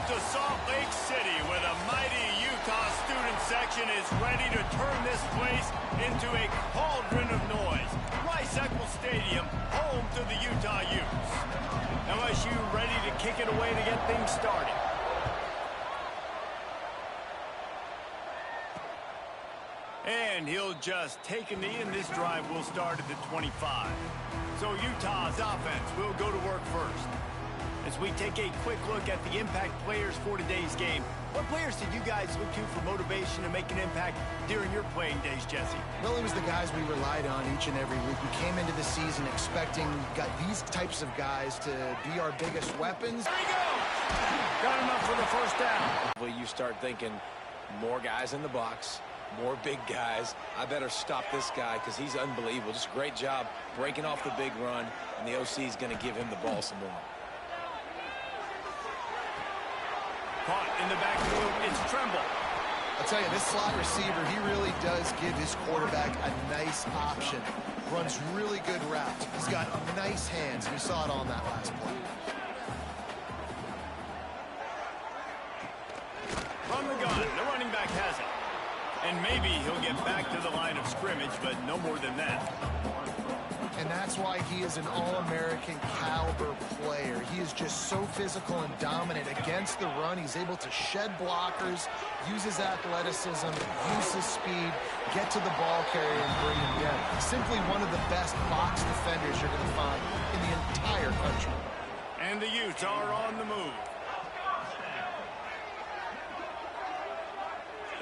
to Salt Lake City, where the mighty Utah student section is ready to turn this place into a cauldron of noise. Rice-Eccles Stadium, home to the Utah Utes. LSU ready to kick it away to get things started. And he'll just take a knee, and this drive will start at the 25. So Utah's offense will go to work first. As we take a quick look at the impact players for today's game, what players did you guys look to for motivation to make an impact during your playing days, Jesse? Well, it was the guys we relied on each and every week. We came into the season expecting these types of guys to be our biggest weapons. There he goes! Got enough for the first down. Well, you start thinking more guys in the box, more big guys. I better stop this guy because he's unbelievable. Just a great job breaking off the big run, and the OC is going to give him the ball some more. Caught in the backfield, it's Tremble. I'll tell you, this slot receiver, he really does give his quarterback a nice option. Runs really good routes. He's got nice hands. We saw it on that last play. From the gun, the running back has it. And maybe he'll get back to the line of scrimmage, but no more than that. And that's why he is an all-American caliber player. He is just so physical and dominant against the run. He's able to shed blockers, use his athleticism, use his speed, get to the ball carrier and bring him down. Simply one of the best box defenders you're going to find in the entire country. And the Utes are on the move.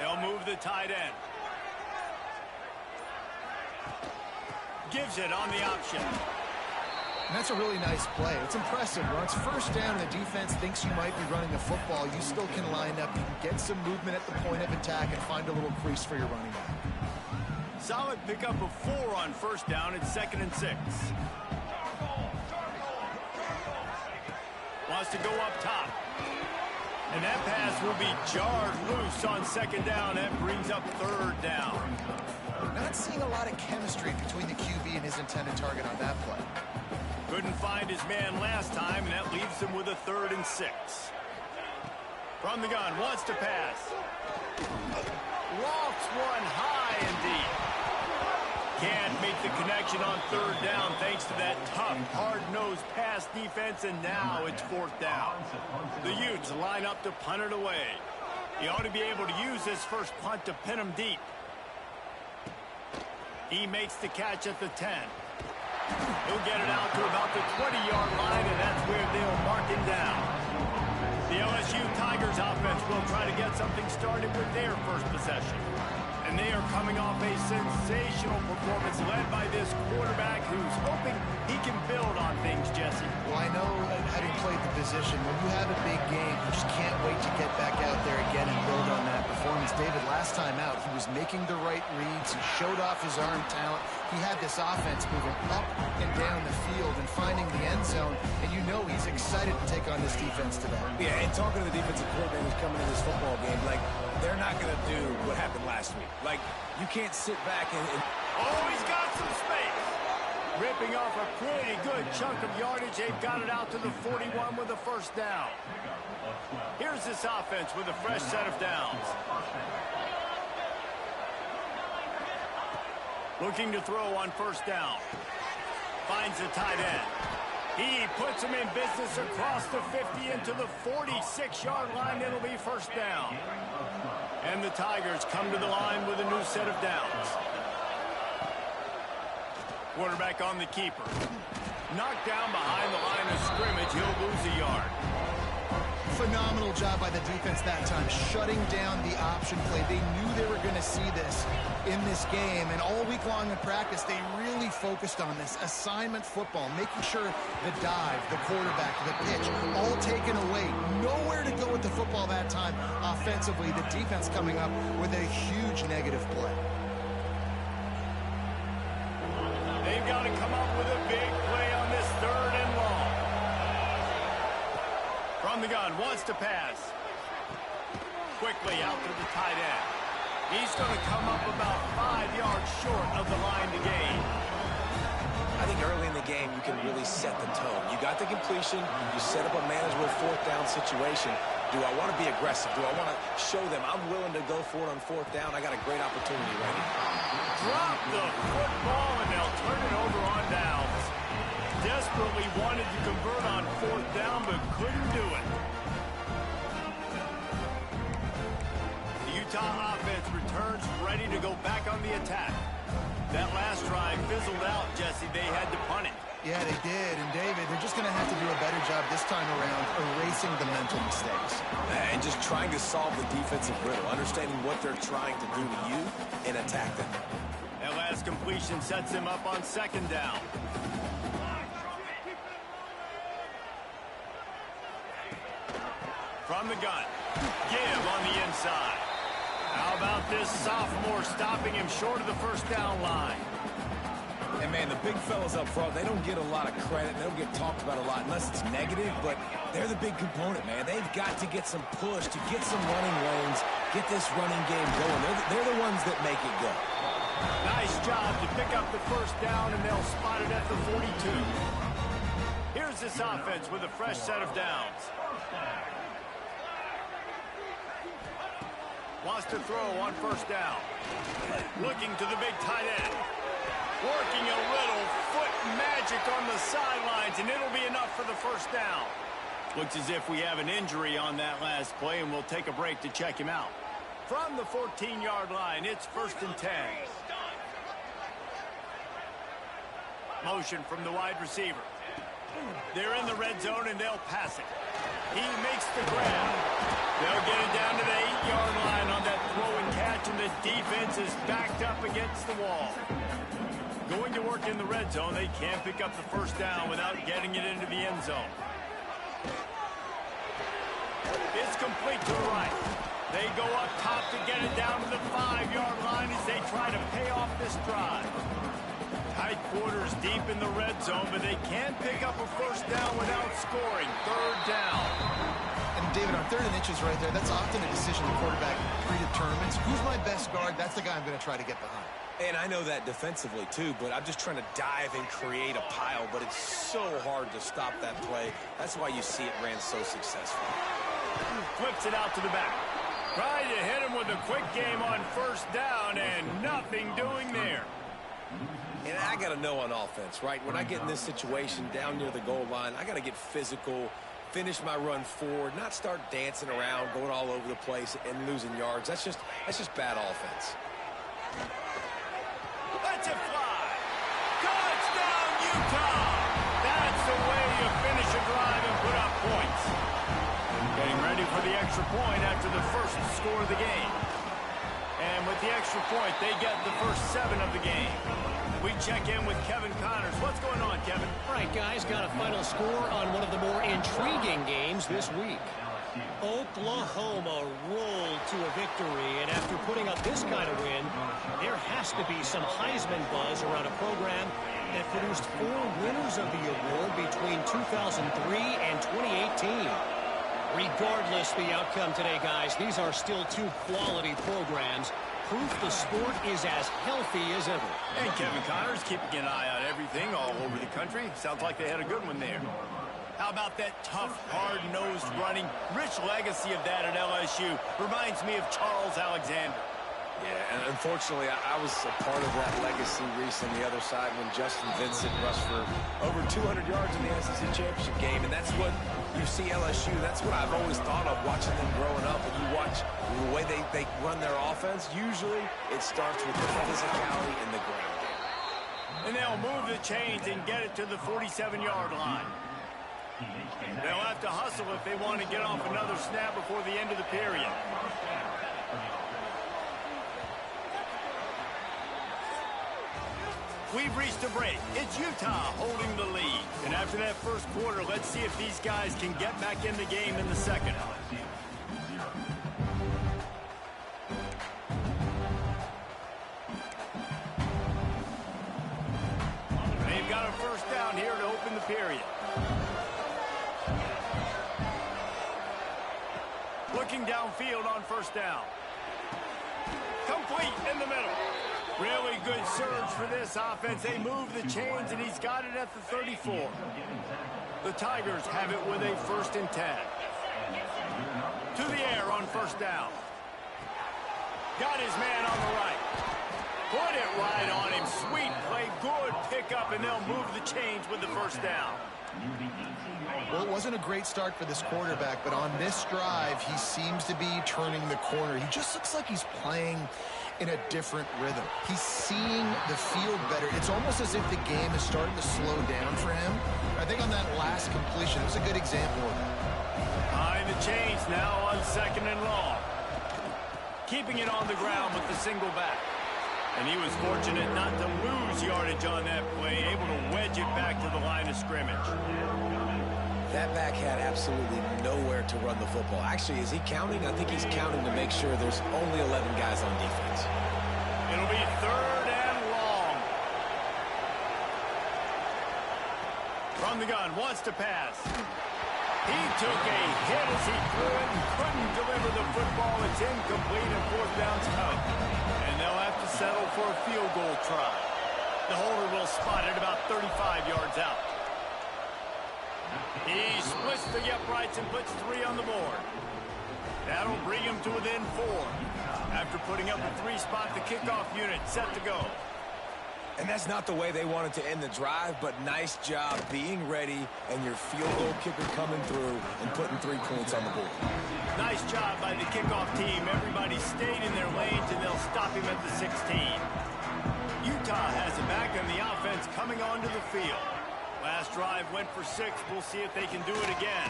They'll move the tight end. Gives it on the option. And that's a really nice play. It's impressive. When it's first down and the defense thinks you might be running the football, you still can line up. You can get some movement at the point of attack and find a little crease for your running back. Solid pickup of 4 on first down. It's 2nd and 6. Wants to go up top. And that pass will be jarred loose on 2nd down. That brings up 3rd down. Not seeing a lot of chemistry between the QB and his intended target on that play. Couldn't find his man last time, and that leaves him with a 3rd and 6. From the gun, wants to pass. Lofts one high and deep. Can't make the connection on 3rd down thanks to that tough, hard-nosed pass defense, and now it's 4th down. The Utes line up to punt it away. He ought to be able to use this first punt to pin him deep. He makes the catch at the 10. He'll get it out to about the 20-yard line, and that's where they'll mark him down. The LSU Tigers offense will try to get something started with their first possession. And they are coming off a sensational performance led by this quarterback who's hoping he can build on things, Jesse. Well, I know, having played the position, when you have a big game, you just can't wait to get back out there again and build on that performance. David, last time out, he was making the right reads. He showed off his arm talent. He had this offense moving up and down the field and finding the end zone. And you know he's excited to take on this defense today. Yeah, and talking to the defensive coordinator who's coming in this football game, like, they're not going to do what happened last week. Like, you can't sit back and... Oh, he's got some space. Ripping off a pretty good chunk of yardage. They've got it out to the 41 with a 1st down. Here's this offense with a fresh set of downs. Looking to throw on 1st down. Finds the tight end. He puts him in business across the 50 into the 46-yard line. It'll be 1st down. And the Tigers come to the line with a new set of downs. Quarterback on the keeper. Knocked down behind the line of scrimmage. He'll lose a yard. Phenomenal job by the defense that time, shutting down the option play. They knew they were going to see this in this game, and all week long in practice, they really focused on this assignment football, making sure the dive, the quarterback, the pitch, all taken away. Nowhere to go with the football that time offensively. The defense coming up with a huge negative play. They've got to come up with a big play on this 3rd and long. From the gun, wants to pass. Quickly out to the tight end. He's going to come up about 5 yards short of the line to gain. I think early in the game, you can really set the tone. You got the completion, you set up a manageable 4th down situation. Do I want to be aggressive? Do I want to show them I'm willing to go for it on fourth down? I got a great opportunity right here. Drop the football, and they'll turn it over on downs. Desperately wanted to convert on fourth down, but couldn't do it. The Utah offense returns ready to go back on the attack. That last drive fizzled out, Jesse. They had to punt it. Yeah, they did. And, David, they're just going to have to do a better job this time around erasing the mental mistakes. And just trying to solve the defensive riddle, understanding what they're trying to do to you and attack them. That last completion sets him up on second down. From the gun, give on the inside. How about this sophomore stopping him short of the first down line? And, man, the big fellas up front, they don't get a lot of credit. They don't get talked about a lot unless it's negative, but they're the big component, man. They've got to get some push, to get some running lanes, get this running game going. They're the ones that make it go. Nice job to pick up the first down, and they'll spot it at the 42. Here's this offense with a fresh set of downs. Wants to throw on first down. Looking to the big tight end. Working a little foot magic on the sidelines, and it'll be enough for the first down. Looks as if we have an injury on that last play, and we'll take a break to check him out. From the 14-yard line, it's 1st and 10. Motion from the wide receiver. They're in the red zone, and they'll pass it. He makes the grab. They'll get it down to the 8-yard line on that throw and catch, and the defense is backed up against the wall. Going to work in the red zone, they can't pick up the first down without getting it into the end zone. It's complete to the right. They go up top to get it down to the 5-yard line as they try to pay off this drive. Tight quarters deep in the red zone, but they can't pick up a first down without scoring. 3rd down. And, David, on 3rd and inches right there, that's often a decision the quarterback predetermines. Who's my best guard? That's the guy I'm going to try to get behind. And I know that defensively, too, but I'm just trying to dive and create a pile, but it's so hard to stop that play. That's why you see it ran so successful. Flips it out to the back. Trying to hit him with a quick game on first down, and nothing doing there. And I got to know on offense, right? When I get in this situation down near the goal line, I got to get physical, finish my run forward, not start dancing around, going all over the place and losing yards. That's just bad offense. Let's it fly. Touchdown, Utah. That's the way you finish a drive and put up points. Getting ready for the extra point after the first score of the game. And with the extra point, they get the first 7 of the game. We check in with Kevin Connors. What's going on, Kevin? All right, guys, got a final score on one of the more intriguing games this week. Oklahoma rolled to a victory, and after putting up this kind of win, there has to be some Heisman buzz around a program that produced 4 winners of the award between 2003 and 2018. Regardless the outcome today, guys, these are still 2 quality programs. Proof the sport is as healthy as ever. And Kevin Connors keeping an eye on everything all over the country. Sounds like they had a good one there. How about that tough, hard-nosed running? Rich legacy of that at LSU. Reminds me of Charles Alexander. Yeah, and unfortunately, I was a part of that legacy, Reese, on the other side when Justin Vincent rushed for over 200 yards in the SEC Championship game, and that's what you see LSU. That's what I've always thought of watching them growing up, and you watch the way they run their offense. Usually, it starts with the physicality in the ground game. And they'll move the chains and get it to the 47-yard line. They'll have to hustle if they want to get off another snap before the end of the period. We've reached a break. It's Utah holding the lead. And after that first quarter, let's see if these guys can get back in the game in the second. They've got a first down here to open the period. Looking downfield on first down. Complete in the middle. Really good surge for this offense. They move the chains, and he's got it at the 34. The Tigers have it with a 1st and 10. To the air on first down. Got his man on the right. Put it right on him. Sweet play. Good pickup, and they'll move the chains with the first down. Well, it wasn't a great start for this quarterback, but on this drive, he seems to be turning the corner. He just looks like he's playing in a different rhythm. He's seeing the field better. It's almost as if the game is starting to slow down for him. I think on that last completion, it was a good example of that. Behind the chains now on 2nd and long. Keeping it on the ground with the single back. And he was fortunate not to lose yardage on that play, able to wedge it back to the line of scrimmage. That back had absolutely nowhere to run the football. Actually, is he counting? I think he's counting to make sure there's only 11 guys on defense. It'll be 3rd and long. From the gun, wants to pass. He took a hit as he threw it and couldn't deliver the football. It's incomplete and 4th down's come. And they'll have to settle for a field goal try. The holder will spot it about 35 yards out. He splits the uprights and puts 3 on the board. That'll bring him to within 4. After putting up a 3-spot, the kickoff unit set to go. And that's not the way they wanted to end the drive, but nice job being ready and your field goal kicker coming through and putting 3 points on the board. Nice job by the kickoff team. Everybody stayed in their lanes, and they'll stop him at the 16. Utah has it back, and the offense coming onto the field. Last drive went for 6. We'll see if they can do it again.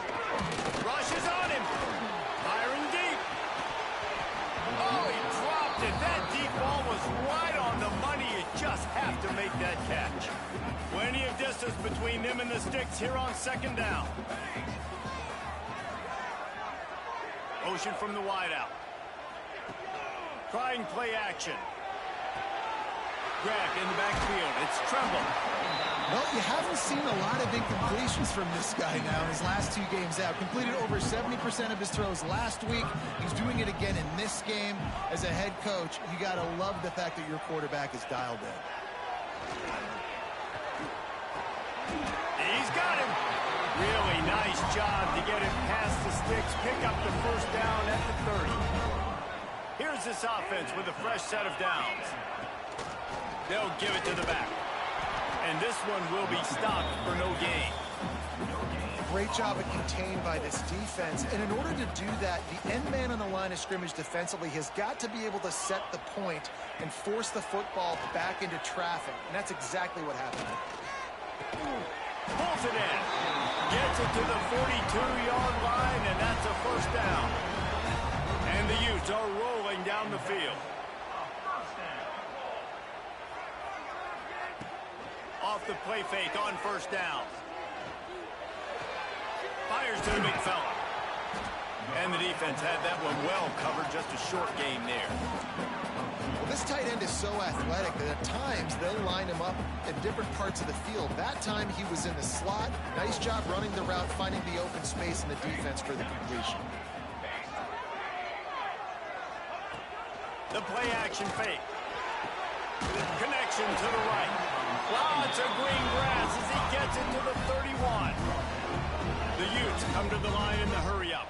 Rush is on him. Firing deep. Oh, he dropped it. That deep ball was right on the money. You just have to make that catch. Plenty of distance between them and the sticks here on 2nd down. Motion from the wideout. Trying play action. Grab in the backfield. It's Tremble. Well, you haven't seen a lot of incompletions from this guy now in his last 2 games out. Completed over 70% of his throws last week. He's doing it again in this game. As a head coach, you got to love the fact that your quarterback is dialed in. He's got him. Really nice job to get him past the sticks. Pick up the first down at the 30. Here's this offense with a fresh set of downs. They'll give it to the back. And this one will be stopped for no gain. Great job at contained by this defense. And in order to do that, the end man on the line of scrimmage defensively has got to be able to set the point and force the football back into traffic. And that's exactly what happened. Pulls it in. Gets it to the 42-yard line, and that's a first down. And the Utes are rolling down the field. Off the play fake on first down. Fires to the big fella. And the defense had that one well covered. Just a short gain there. Well, this tight end is so athletic that at times they'll line him up in different parts of the field. That time he was in the slot. Nice job running the route, finding the open space in the defense for the completion. The play action fake. Connection to the right. Lots of green grass as he gets it to the 31. The Utes come to the line in the hurry-up.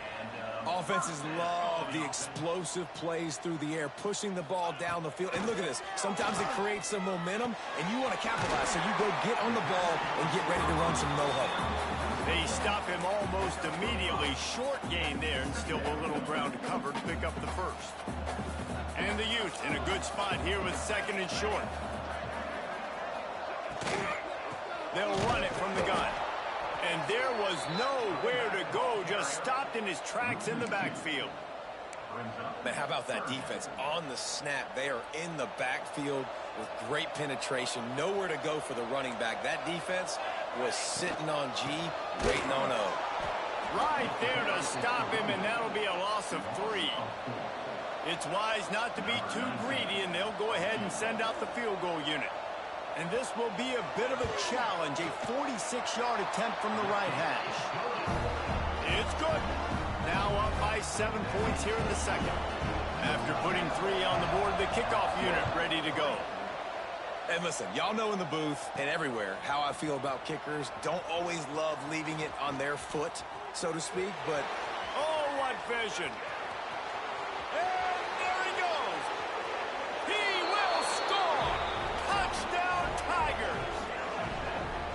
Offenses love the explosive plays through the air, pushing the ball down the field. And look at this. Sometimes it creates some momentum, and you want to capitalize. So you go get on the ball and get ready to run some no-huddle. They stop him almost immediately. Short gain there, and still a little ground to cover to pick up the first. And the Utes in a good spot here with 2nd and short. They'll run it from the gun. And there was nowhere to go, just stopped in his tracks in the backfield. Man, how about that defense? On the snap, they are in the backfield with great penetration. Nowhere to go for the running back. That defense was sitting on G, waiting on O. Right there to stop him, and that'll be a loss of 3. It's wise not to be too greedy, and they'll go ahead and send out the field goal unit. And this will be a bit of a challenge, a 46-yard attempt from the right hash. It's good. Now up by 7 points here in the second. After putting 3 on the board, the kickoff unit ready to go. And listen, y'all know in the booth and everywhere how I feel about kickers. Don't always love leaving it on their foot, so to speak, but Oh, flood vision. And there he goes. He will score. Touchdown, Tigers.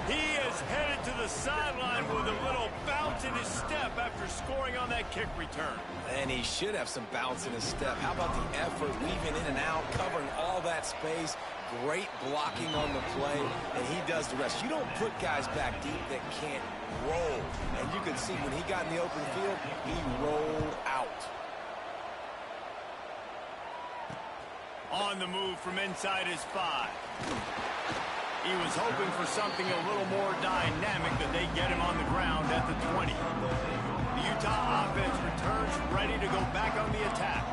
He is headed to the sideline with a little bounce in his step after scoring on that kick return. And he should have some bounce in his step. How about the effort, weaving in and out, covering all that space. Great blocking on the play, and he does the rest. You don't put guys back deep that can't roll. And you can see when he got in the open field, he rolled out. On the move from inside his 5. He was hoping for something a little more dynamic than they get him on the ground at the 20. The Utah offense returns ready to go back on the attack.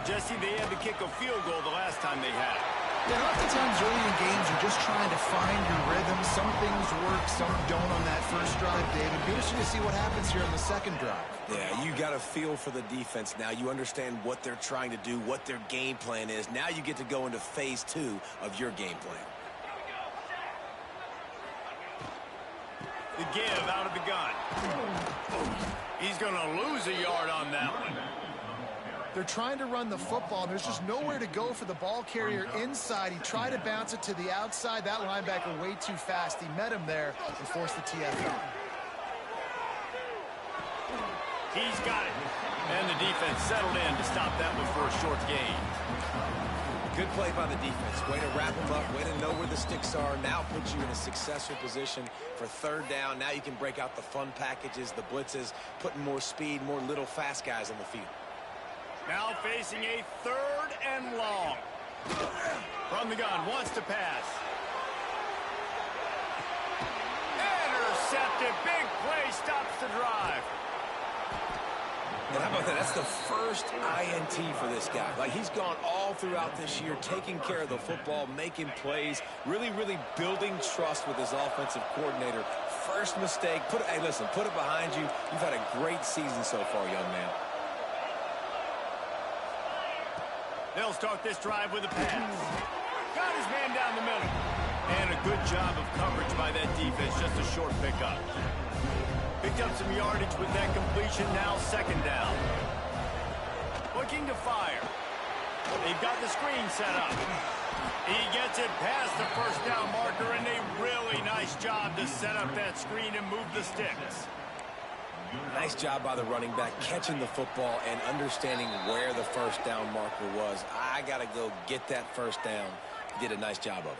Jesse, they had to kick a field goal the last time they had it. Yeah, oftentimes early in games, you're just trying to find your rhythm. Some things work, some don't on that first drive, David. Be interesting to see what happens here on the second drive. Yeah, you got a feel for the defense now. You understand what they're trying to do, what their game plan is. Now you get to go into phase 2 of your game plan. The give out of the gun. He's going to lose a yard on that one. They're trying to run the football. There's just nowhere to go for the ball carrier inside. He tried to bounce it to the outside. That linebacker way too fast. He met him there and forced the TFL. He's got it. And the defense settled in to stop that before a short gain. Good play by the defense. Way to wrap them up. Way to know where the sticks are. Now puts you in a successful position for third down. Now you can break out the fun packages, the blitzes, putting more speed, more little fast guys on the field. Now facing a 3rd and long. From the gun, wants to pass. Intercepted. Big play, stops the drive. And how about that? That's the first INT for this guy. Like, he's gone all throughout this year, taking care of the football, making plays, really, really building trust with his offensive coordinator. First mistake. Hey, listen, put it behind you. You've had a great season so far, young man. They'll start this drive with a pass. Got his man down the middle. And a good job of coverage by that defense. Just a short pickup. Picked up some yardage with that completion. Now 2nd down. Looking to fire. They've got the screen set up. He gets it past the first down marker, and a really nice job to set up that screen and move the sticks. Nice job by the running back, catching the football and understanding where the first down marker was. I got to go get that first down. He did a nice job of it.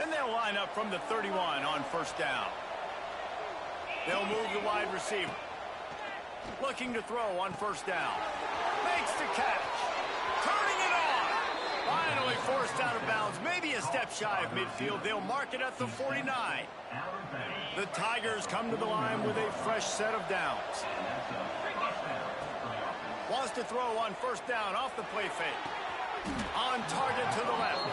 And they'll line up from the 31 on first down. They'll move the wide receiver. Looking to throw on first down. Makes the catch. Turning it on. Finally forced out of bounds. Maybe a step shy of midfield. They'll mark it at the 49. The Tigers come to the line with a fresh set of downs. Wants to throw on first down off the play fake. On target to the left.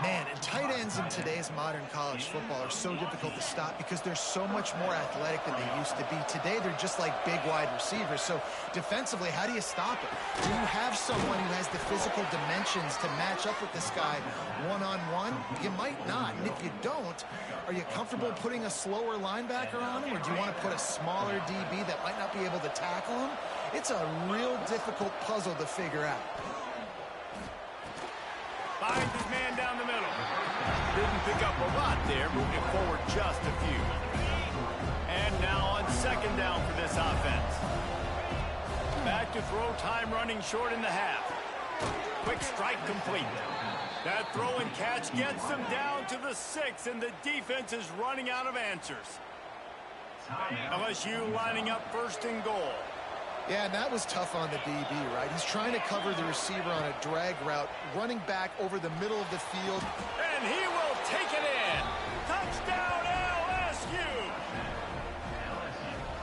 Man, and tight ends in today's modern college football are so difficult to stop because they're so much more athletic than they used to be. Today, they're just like big wide receivers. So defensively, how do you stop it? Do you have someone who has the physical dimensions to match up with this guy one-on-one? You might not. And if you don't, are you comfortable putting a slower linebacker on him? Or do you want to put a smaller DB that might not be able to tackle him? It's a real difficult puzzle to figure out. Finds his man down the middle. Didn't pick up a lot there, moving forward just a few. And now on 2nd down for this offense. Back to throw, time running short in the half. Quick strike complete. That throw and catch gets them down to the 6, and the defense is running out of answers. LSU lining up 1st and goal. Yeah, and that was tough on the DB, right? He's trying to cover the receiver on a drag route, running back over the middle of the field. And he will take it in. Touchdown, LSU!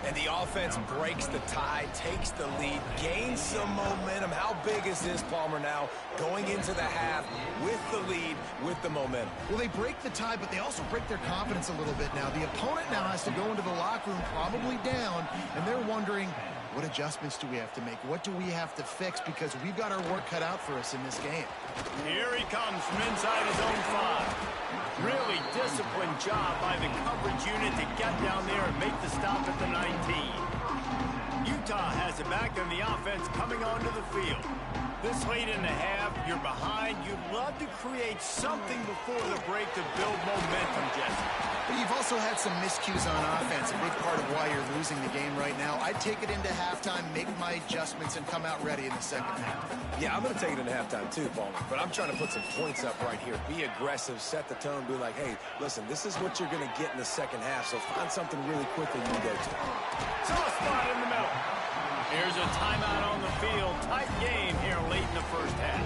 And the offense breaks the tie, takes the lead, gains some momentum. How big is this, Palmer, now going into the half with the lead, with the momentum? Well, they break the tie, but they also break their confidence a little bit now. The opponent now has to go into the locker room probably down, and they're wondering, what adjustments do we have to make? What do we have to fix? Because we've got our work cut out for us in this game. Here he comes from inside his own 5. Really disciplined job by the coverage unit to get down there and make the stop at the 19. Utah has it back, and the offense coming onto the field. This late in the half, you're behind. You'd love to create something before the break to build momentum, Jesse. But you've also had some miscues on offense, a big part of why you're losing the game right now. I'd take it into halftime, make my adjustments, and come out ready in the second half. Yeah, I'm going to take it into halftime too, Palmer. But I'm trying to put some points up right here. Be aggressive, set the tone, be like, hey, listen, this is what you're going to get in the second half, so find something really quickly you can go to. Soft spot in the middle. Here's a timeout on the field. Tight game here late in the first half.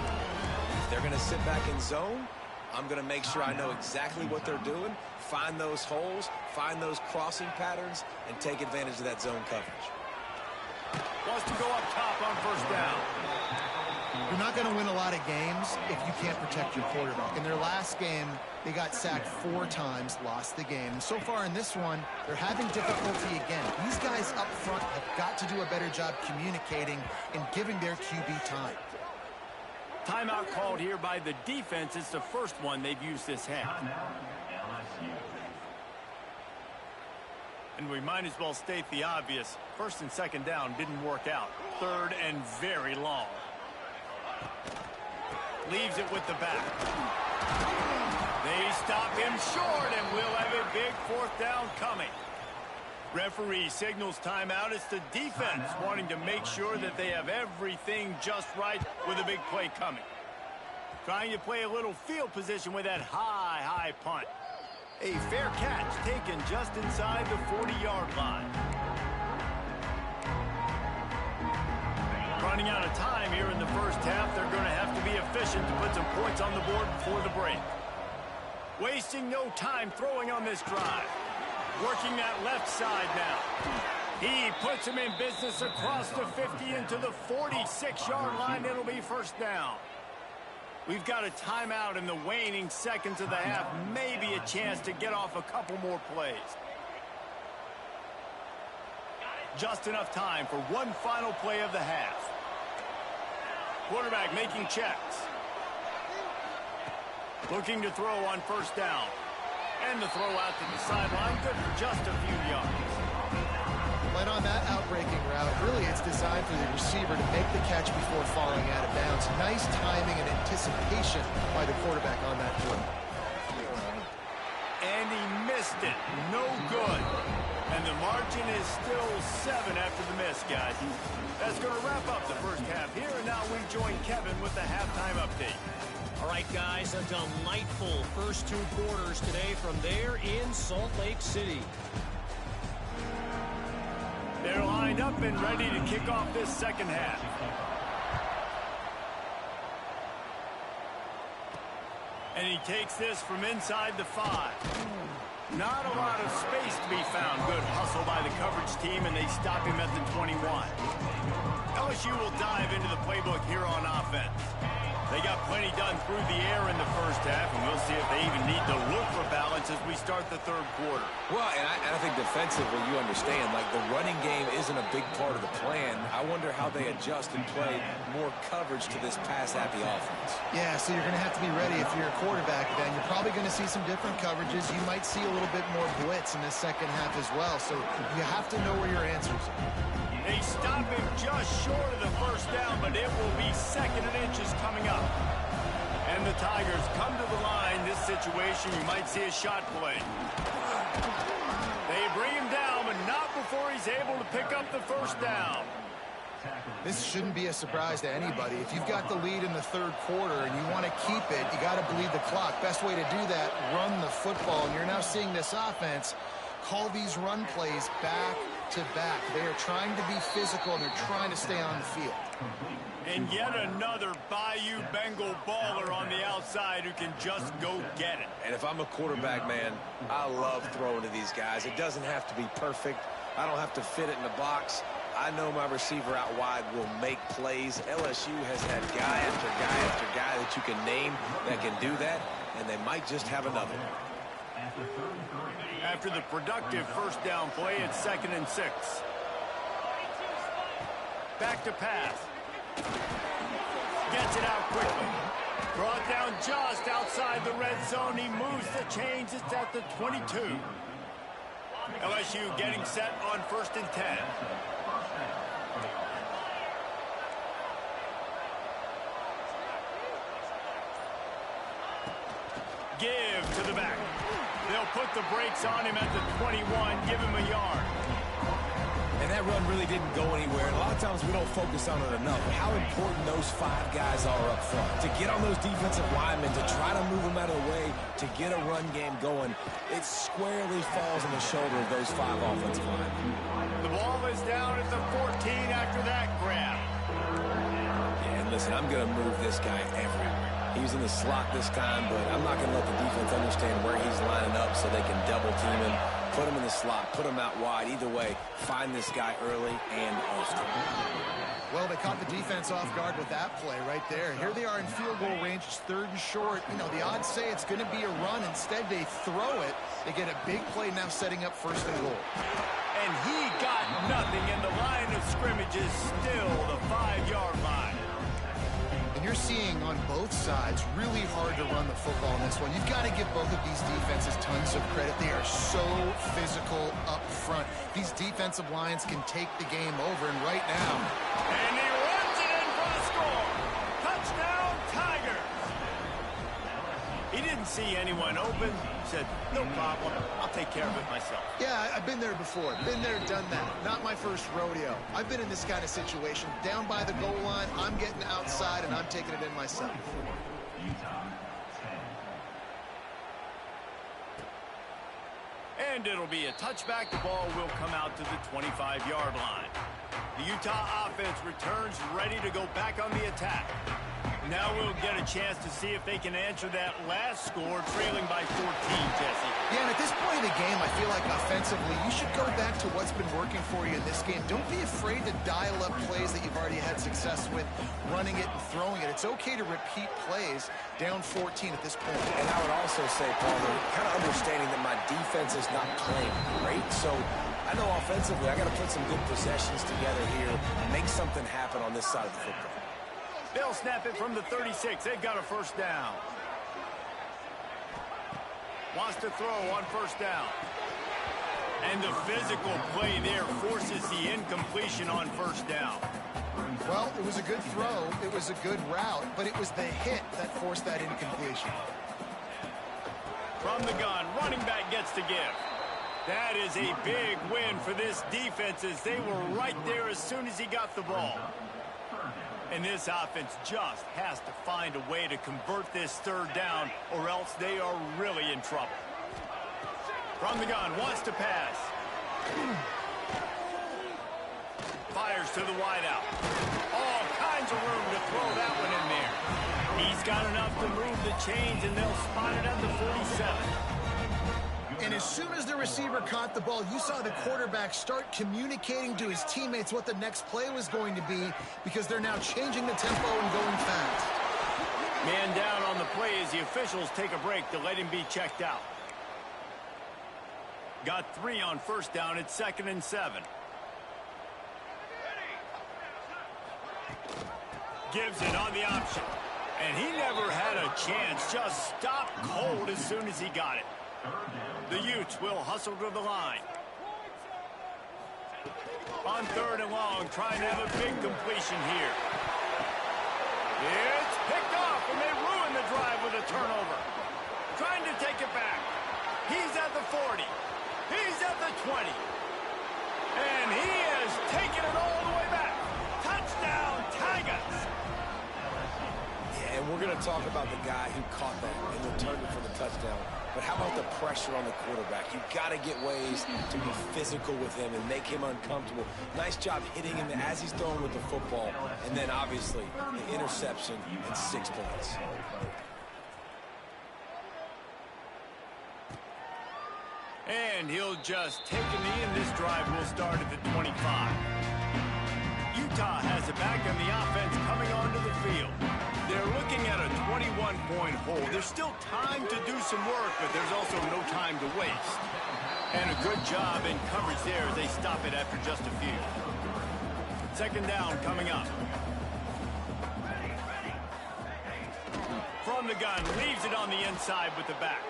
If they're going to sit back in zone, I'm going to make sure I know exactly what they're doing, find those holes, find those crossing patterns, and take advantage of that zone coverage. Wants to go up top on first down. You're not going to win a lot of games if you can't protect your quarterback. In their last game, they got sacked 4 times, lost the game. So far in this one, they're having difficulty again. These guys up front have got to do a better job communicating and giving their QB time. Timeout called here by the defense. It's the first one they've used this half. And we might as well state the obvious. First and second down didn't work out. Third and very long. Leaves it with the back. They stop him short, and we'll have a big fourth down coming. Referee signals timeout. It's the defense wanting to make sure that they have everything just right with a big play coming. Trying to play a little field position with that high punt. A fair catch taken just inside the 40-yard line. Running out of time here in the first half. They're going to have to be efficient to put some points on the board before the break. Wasting no time throwing on this drive. Working that left side now. He puts him in business across the 50 into the 46-yard line. It'll be first down. We've got a timeout in the waning seconds of the half. Maybe a chance to get off a couple more plays. Just enough time for one final play of the half. Quarterback making checks. Looking to throw on first down. And the throw out to the sideline. Good for just a few yards. But on that outbreaking route, really it's designed for the receiver to make the catch before falling out of bounds. Nice timing and anticipation by the quarterback on that play. And he missed it. No good. And the margin is still 7 after the miss, guys. That's going to wrap up the first half here. And now we join Kevin with the halftime update. All right, guys, a delightful first 2 quarters today from there in Salt Lake City. They're lined up and ready to kick off this second half. And he takes this from inside the 5. Not a lot of space to be found. Good hustle by the coverage team, and they stop him at the 21. LSU will dive into the playbook here on offense. They got plenty done through the air in the first half, and we'll see if they even need to look for balance as we start the third quarter. Well, and I think defensively, you understand, like the running game isn't a big part of the plan. I wonder how they adjust and play more coverage to this pass-happy offense. Yeah, so you're going to have to be ready if you're a quarterback then. You're probably going to see some different coverages. You might see a little bit more blitz in the second half as well, so you have to know where your answers are. They stop him just short of the first down, but it will be second and inches coming up. And the Tigers come to the line. This situation, you might see a shot play. They bring him down, but not before he's able to pick up the first down. This shouldn't be a surprise to anybody. If you've got the lead in the third quarter and you want to keep it, you got to bleed the clock. Best way to do that, run the football. And you're now seeing this offense call these run plays back to back. They are trying to be physical, and they're trying to stay on the field. And yet another Bayou Bengal baller on the outside who can just go get it. And if I'm a quarterback, man, I love throwing to these guys. It doesn't have to be perfect. I don't have to fit it in the box. I know my receiver out wide will make plays. LSU has had guy after guy after guy that you can name that can do that, and they might just have another. After the productive first down play, it's 2nd and 6. Back to pass. Gets it out quickly. Brought down just outside the red zone. He moves the chains. It's at the 22. LSU getting set on 1st and 10. Give to the back. They'll put the brakes on him at the 21, give him a yard. And that run really didn't go anywhere. A lot of times we don't focus on it enough. How important those 5 guys are up front. To get on those defensive linemen, to try to move them out of the way, to get a run game going, it squarely falls on the shoulder of those 5 offensive linemen. The ball is down at the 14 after that grab. Yeah, and listen, I'm going to move this guy everywhere. He's in the slot this time, but I'm not going to let the defense understand where he's lining up so they can double team him, put him in the slot, put him out wide. Either way, find this guy early and often. Well, they caught the defense off guard with that play right there. Here they are in field goal range. It's 3rd and short. You know, the odds say it's going to be a run. Instead, they throw it. They get a big play now setting up 1st and goal. And he got nothing, and the line of scrimmage is still the 5-yard line. You're seeing on both sides really hard to run the football in this one. You've got to give both of these defenses tons of credit. They are so physical up front. These defensive lines can take the game over, and right now. And he runs it in for the score. Touchdown, Tigers. He didn't see anyone open. Said, no problem. I'll take care of it myself. Yeah, I've been there before. Been there, done that. Not my first rodeo. I've been in this kind of situation. Down by the goal line, I'm getting outside, and I'm taking it in myself. And it'll be a touchback. The ball will come out to the 25-yard line. The Utah offense returns ready to go back on the attack. Now we'll get a chance to see if they can answer that last score, trailing by 14, Jesse. Yeah, and at this point of the game, I feel like offensively, you should go back to what's been working for you in this game. Don't be afraid to dial up plays that you've already had success with, running it and throwing it. It's okay to repeat plays down 14 at this point. And I would also say, Palmer, kind of understanding that my defense is not playing great, so I know offensively I got to put some good possessions together here and make something happen on this side of the football. They'll snap it from the 36. They've got a 1st down. Wants to throw on 1st down. And the physical play there forces the incompletion on 1st down. Well, it was a good throw. It was a good route, but it was the hit that forced that incompletion. From the gun, running back gets to give. That is a big win for this defense as they were right there as soon as he got the ball. And this offense just has to find a way to convert this 3rd down, or else they are really in trouble. From the gun, wants to pass. Fires to the wideout. All kinds of room to throw that one in there. He's got enough to move the chains, and they'll spot it at the 47. And as soon as the receiver caught the ball, you saw the quarterback start communicating to his teammates what the next play was going to be, because they're now changing the tempo and going fast. Man down on the play as the officials take a break to let him be checked out. Got 3 on 1st down. It's 2nd and 7. Gives it on the option. And he never had a chance. Just stopped cold as soon as he got it. The Utes will hustle to the line. On 3rd and long, trying to have a big completion here. It's picked off, and they ruin the drive with a turnover. Trying to take it back. He's at the 40. He's at the 20. And he has taken it all the way back. Touchdown, Tigers. Yeah, and we're going to talk about the guy who caught that and returned it for the touchdown. But how about the pressure on the quarterback? You've got to get ways to be physical with him and make him uncomfortable. Nice job hitting him as he's throwing with the football. And then, obviously, the interception and 6 points. And he'll just take a knee, and this drive will start at the 25. Utah has it back, and the offense coming onto the field. They're looking at a 21-point hole. There's still time to do some work, but there's also no time to waste. And a good job in coverage there as they stop it after just a few. Second down coming up. From the gun, leaves it on the inside with the back.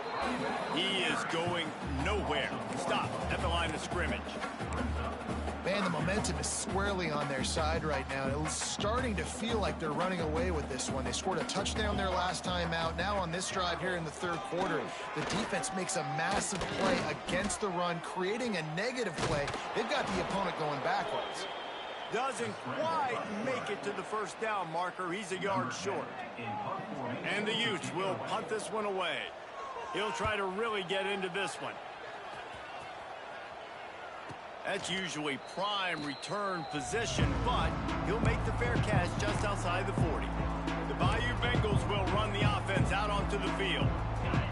He is going nowhere. Stop at the line of scrimmage. Man, the momentum is squarely on their side right now. It's starting to feel like they're running away with this one. They scored a touchdown their last time out. Now on this drive here in the third quarter, the defense makes a massive play against the run, creating a negative play. They've got the opponent going backwards. Doesn't quite make it to the first down marker. He's a yard short. And the Utes will punt this one away. He'll try to really get into this one. That's usually prime return position, but he'll make the fair catch just outside the 40. The Bayou Bengals will run the offense out onto the field.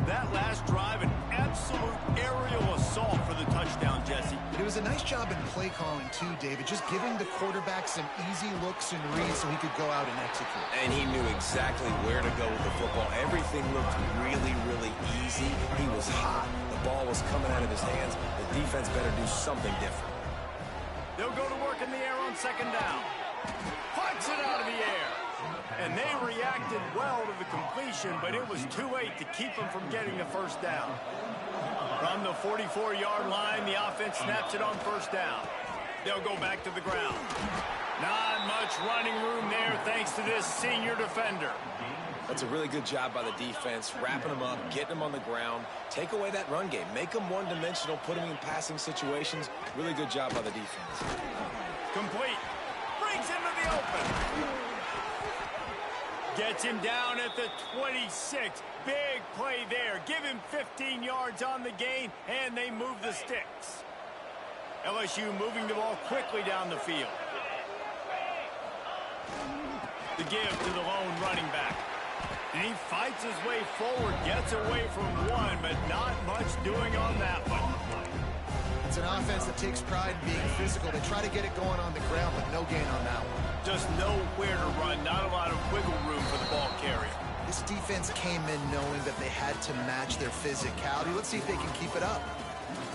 That last drive, an absolute aerial assault for the touchdown, Jesse. It was a nice job in play calling, too, David, just giving the quarterback some easy looks and reads so he could go out and execute. And he knew exactly where to go with the football. Everything looked really, really easy. He was hot. The ball was coming out of his hands. The defense better do something different. They'll go to work in the air on second down. Punts it out of the air. And they reacted well to the completion, but it was too late to keep them from getting the first down. From the 44-yard line, the offense snaps it on first down. They'll go back to the ground. Not much running room there thanks to this senior defender. That's a really good job by the defense, wrapping them up, getting them on the ground. Take away that run game. Make them one-dimensional, put them in passing situations. Really good job by the defense. Complete. Brings him to the open. Gets him down at the 26. Big play there. Give him 15 yards on the gain, and they move the sticks. LSU moving the ball quickly down the field. The give to the lone running back. And he fights his way forward, gets away from one, but not much doing on that one. It's an offense that takes pride in being physical. They try to get it going on the ground, but no gain on that one. Just nowhere to run, not a lot of wiggle room for the ball carrier. This defense came in knowing that they had to match their physicality. Let's see if they can keep it up.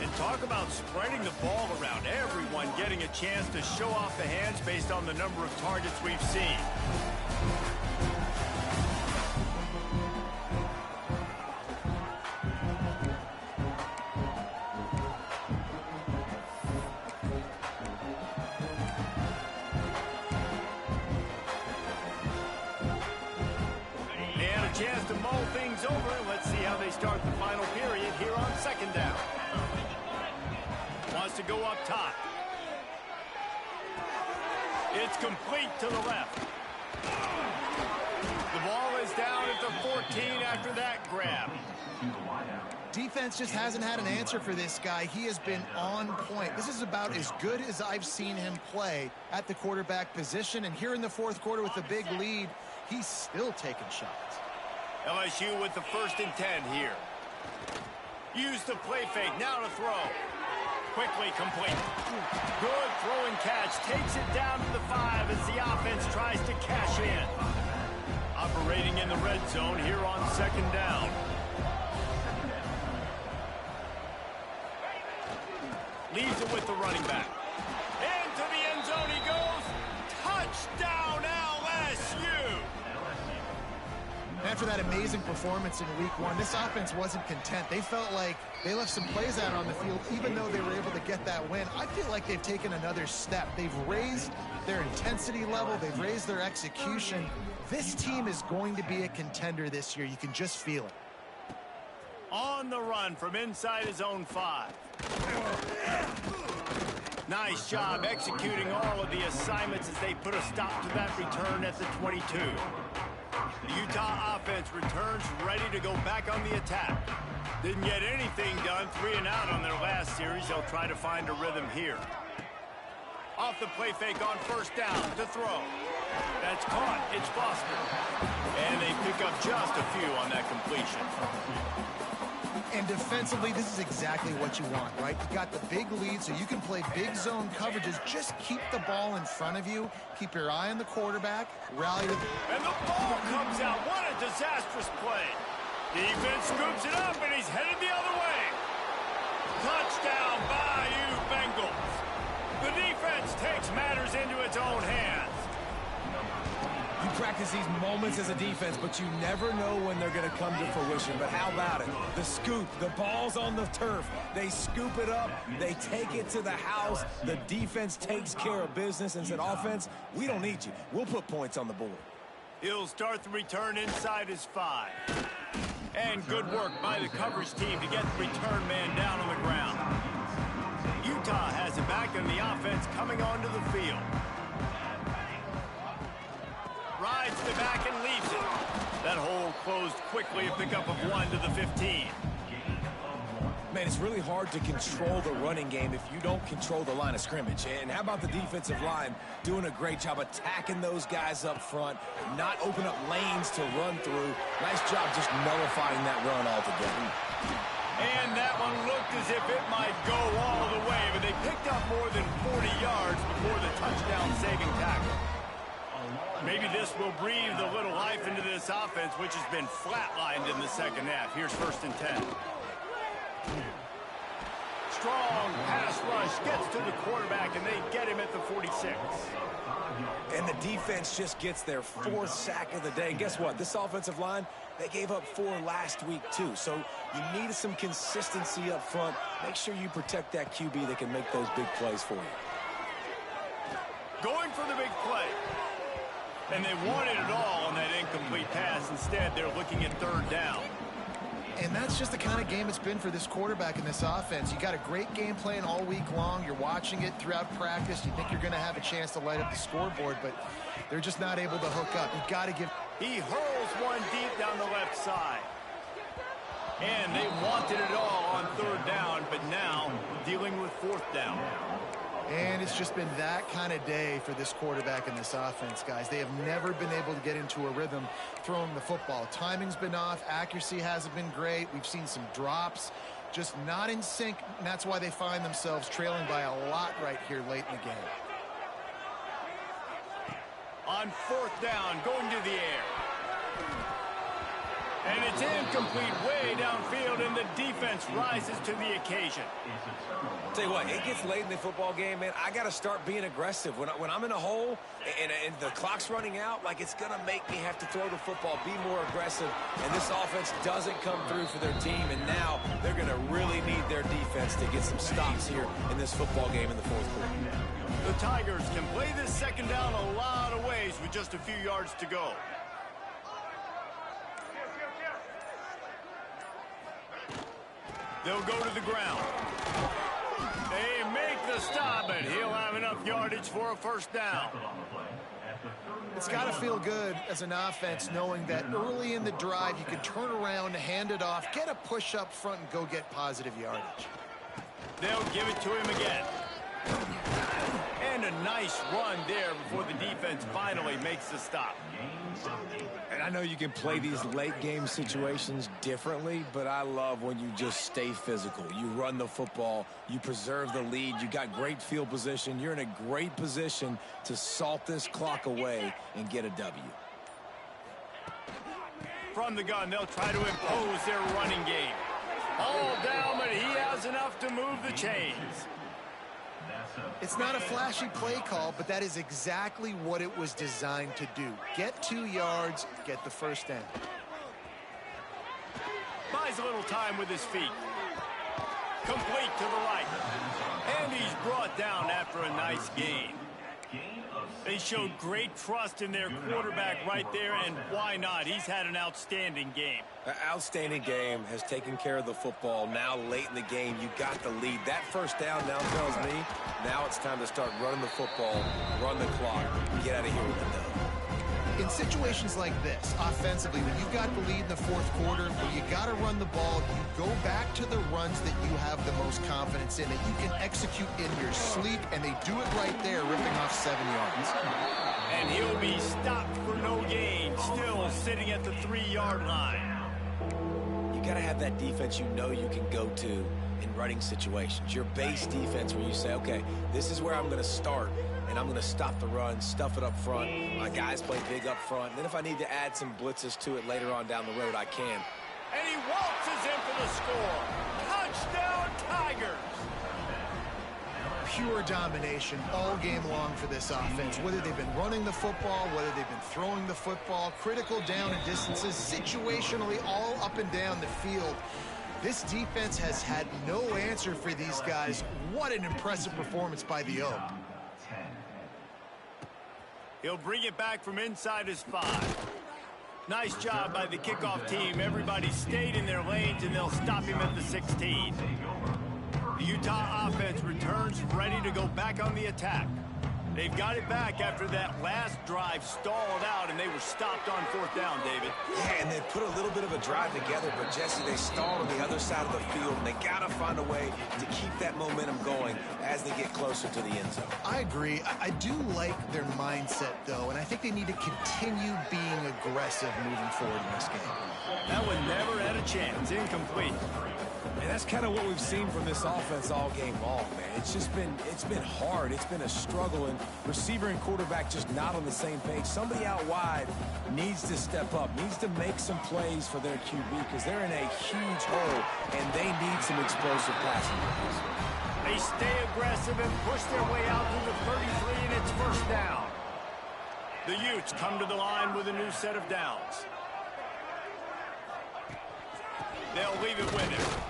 And talk about spreading the ball around. Everyone getting a chance to show off the hands based on the number of targets we've seen. Chance to mull things over. Let's see how they start the final period here on second down. Wants to go up top. It's complete to the left. The ball is down at the 14 after that grab. Defense just hasn't had an answer for this guy. He has been on point. This is about as good as I've seen him play at the quarterback position. And here in the fourth quarter with a big lead, he's still taking shots. LSU with the 1st and 10 here. Use the play fake, now to throw. Quickly complete. Good throw and catch, takes it down to the 5 as the offense tries to cash in. Operating in the red zone here on second down. Leaves it with the running back. Into the end zone he goes. Touchdown LSU! After that amazing performance in week one, this offense wasn't content. They felt like they left some plays out on the field, even though they were able to get that win. I feel like they've taken another step. They've raised their intensity level. They've raised their execution. This team is going to be a contender this year. You can just feel it. On the run from inside his own 5. Nice job executing all of the assignments as they put a stop to that return at the 22. The Utah offense returns ready to go back on the attack. Didn't get anything done, 3 and out on their last series. They'll try to find a rhythm here. Off the play fake on first down to throw. That's caught. It's Foster. And they pick up just a few on that completion. And defensively, this is exactly what you want, right? You got the big lead, so you can play big zone coverages. Just keep the ball in front of you. Keep your eye on the quarterback. Rally the... And the ball comes out. What a disastrous play. Defense scoops it up, and he's headed the other way. Touchdown, Bayou Bengals. The defense takes matters into its own hands. You practice these moments as a defense, but you never know when they're going to come to fruition. But how about it? The scoop, the ball's on the turf. They scoop it up. They take it to the house. The defense takes care of business and said, offense, we don't need you. We'll put points on the board. He'll start the return inside his 5. And good work by the coverage team to get the return man down on the ground. Utah has it back, and the offense coming onto the field. Rides the back and leaves it. That hole closed quickly, a pickup of 1 to the 15. Man, it's really hard to control the running game if you don't control the line of scrimmage. And how about the defensive line doing a great job attacking those guys up front, not open up lanes to run through. Nice job just nullifying that run altogether. And that one looked as if it might go all the way, but they picked up more than 40 yards before the touchdown-saving tackle. Maybe this will breathe a little life into this offense, which has been flatlined in the second half. Here's 1st and 10. Strong pass rush gets to the quarterback, and they get him at the 46. And the defense just gets their 4th sack of the day. And guess what? This offensive line, they gave up 4 last week, too. So you need some consistency up front. Make sure you protect that QB that can make those big plays for you. Going for the big play. And they wanted it all on that incomplete pass. Instead, they're looking at 3rd down. And that's just the kind of game it's been for this quarterback in this offense. You got a great game plan all week long. You're watching it throughout practice. You think you're going to have a chance to light up the scoreboard, but they're just not able to hook up. You got to give... He hurls one deep down the left side. And they wanted it all on 3rd down, but now dealing with 4th down. And it's just been that kind of day for this quarterback in this offense, guys. They have never been able to get into a rhythm throwing the football. Timing's been off. Accuracy hasn't been great. We've seen some drops, just not in sync, and that's why they find themselves trailing by a lot right here late in the game. On 4th down, going to the air. And it's incomplete way downfield, and the defense rises to the occasion. Tell you what, it gets late in the football game, man. I got to start being aggressive. When I'm in a hole and the clock's running out, like, it's going to make me have to throw the football, be more aggressive. And this offense doesn't come through for their team, and now they're going to really need their defense to get some stops here in this football game in the 4th quarter. The Tigers can play this 2nd down a lot of ways with just a few yards to go. They'll go to the ground. They make the stop, and he'll have enough yardage for a 1st down. It's got to feel good as an offense knowing that early in the drive you can turn around, hand it off, get a push up front, and go get positive yardage. They'll give it to him again. And a nice run there before the defense finally makes the stop. And I know you can play these late game situations differently, but I love when you just stay physical. You run the football, you preserve the lead, you got great field position, you're in a great position to salt this clock away and get a W. From the gun, they'll try to impose their running game. All down, but he has enough to move the chains. It's not a flashy play call, but that is exactly what it was designed to do. Get 2 yards, get the 1st down. Buys a little time with his feet. Complete to the right. And he's brought down after a nice gain. They showed great trust in their quarterback right there, and why not? He's had an outstanding game. An outstanding game, has taken care of the football. Now late in the game, you got the lead. That 1st down now tells me now it's time to start running the football, run the clock, get out of here with the dub. In situations like this, offensively, when you've got the lead in the 4th quarter, when you got to run the ball, you go back to the runs that you have the most confidence in, that you can execute in your sleep, and they do it right there, ripping off 7 yards. And he'll be stopped for no gain, still sitting at the 3-yard line. You got to have that defense you know you can go to in running situations. Your base defense where you say, okay, this is where I'm going to start, and I'm going to stop the run, stuff it up front. My guys play big up front. And then if I need to add some blitzes to it later on down the road, I can. And he waltzes in for the score. Touchdown, Tigers. Pure domination all game long for this offense. Whether they've been running the football, whether they've been throwing the football, critical down and distances, situationally all up and down the field. This defense has had no answer for these guys. What an impressive performance by the Oak. He'll bring it back from inside his 5. Nice job by the kickoff team. Everybody stayed in their lanes, and they'll stop him at the 16. The Utah offense returns ready to go back on the attack. They've got it back after that last drive stalled out, and they were stopped on 4th down, David. Yeah, and they put a little bit of a drive together, but, Jesse, they stalled on the other side of the field, and they got to find a way to keep that momentum going as they get closer to the end zone. I agree. I do like their mindset, though, and I think they need to continue being aggressive moving forward in this game. That one never had a chance. Incomplete. And that's kind of what we've seen from this offense all game long, man. It's been hard. It's been a struggle, and receiver and quarterback just not on the same page. Somebody out wide needs to step up, needs to make some plays for their QB because they're in a huge hole, and they need some explosive passing plays. They stay aggressive and push their way out to the 33, and it's 1st down. The Utes come to the line with a new set of downs. They'll leave it with him.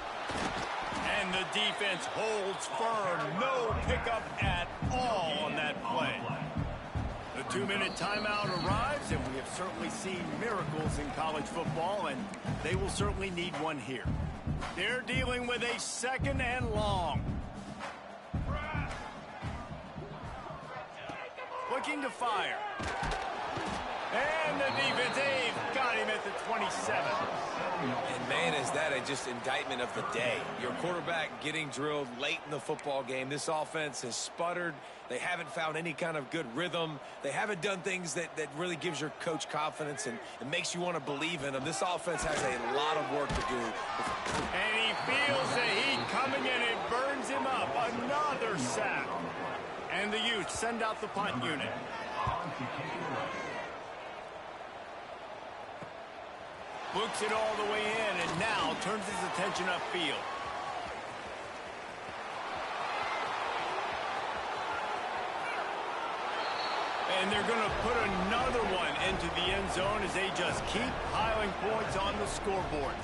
And the defense holds firm. No pickup at all on that play. The 2-minute timeout arrives, and we have certainly seen miracles in college football, and they will certainly need one here. They're dealing with a 2nd and long. Looking to fire. And the defense, they've got him at the 27. And, man, is that just indictment of the day. Your quarterback getting drilled late in the football game. This offense has sputtered. They haven't found any kind of good rhythm. They haven't done things that really gives your coach confidence and makes you want to believe in them. This offense has a lot of work to do. And he feels the heat coming, and it burns him up. Another sack. And the Utes send out the punt unit. Books it all the way in, and now turns his attention upfield. And they're going to put another one into the end zone as they just keep piling points on the scoreboard.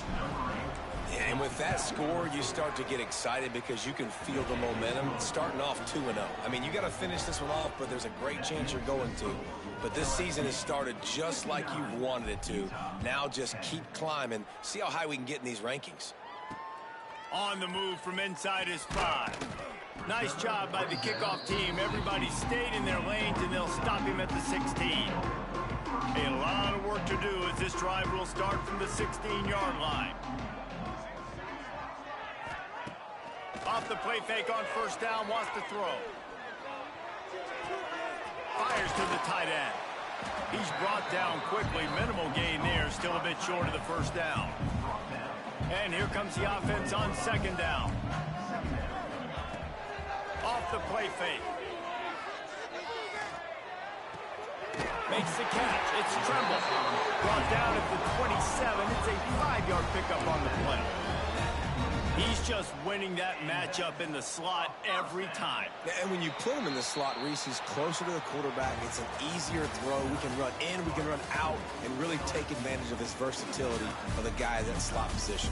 Yeah, and with that score, you start to get excited because you can feel the momentum starting off 2-0. I mean, you got to finish this one off, but there's a great chance you're going to. But this season has started just like you've wanted it to. Now just keep climbing. See how high we can get in these rankings. On the move from inside his 5. Nice job by the kickoff team. Everybody stayed in their lanes, and they'll stop him at the 16. A lot of work to do as this drive will start from the 16-yard line. Off the play fake on 1st down, wants to throw. Fires to the tight end. He's brought down quickly. Minimal gain there, still a bit short of the 1st down. And here comes the offense on 2nd down. Off the play fake. Makes the catch. It's Tremble. Brought down at the 27. It's a 5-yard pickup on the play. He's just winning that matchup in the slot every time. And when you put him in the slot, Reese, he's closer to the quarterback. It's an easier throw. We can run in, we can run out, and really take advantage of his versatility of the guy in that slot position.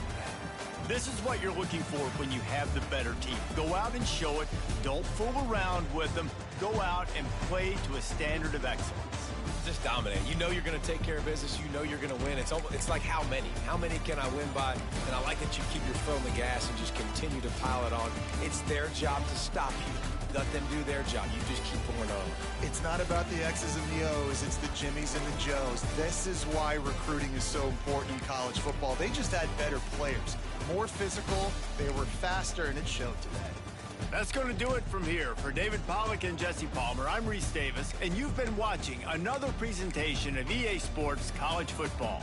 This is what you're looking for when you have the better team. Go out and show it. Don't fool around with them. Go out and play to a standard of excellence. Just dominate. You know you're going to take care of business. You know you're going to win. It's like how many? How many can I win by? And I like that you keep your foot on the gas and just continue to pile it on. It's their job to stop you. Let them do their job. You just keep pouring on. It's not about the X's and the O's. It's the Jimmies and the Joes. This is why recruiting is so important in college football. They just had better players. More physical. They were faster, and it showed today. That's going to do it from here. For David Pollack and Jesse Palmer, I'm Reese Davis, and you've been watching another presentation of EA Sports College Football.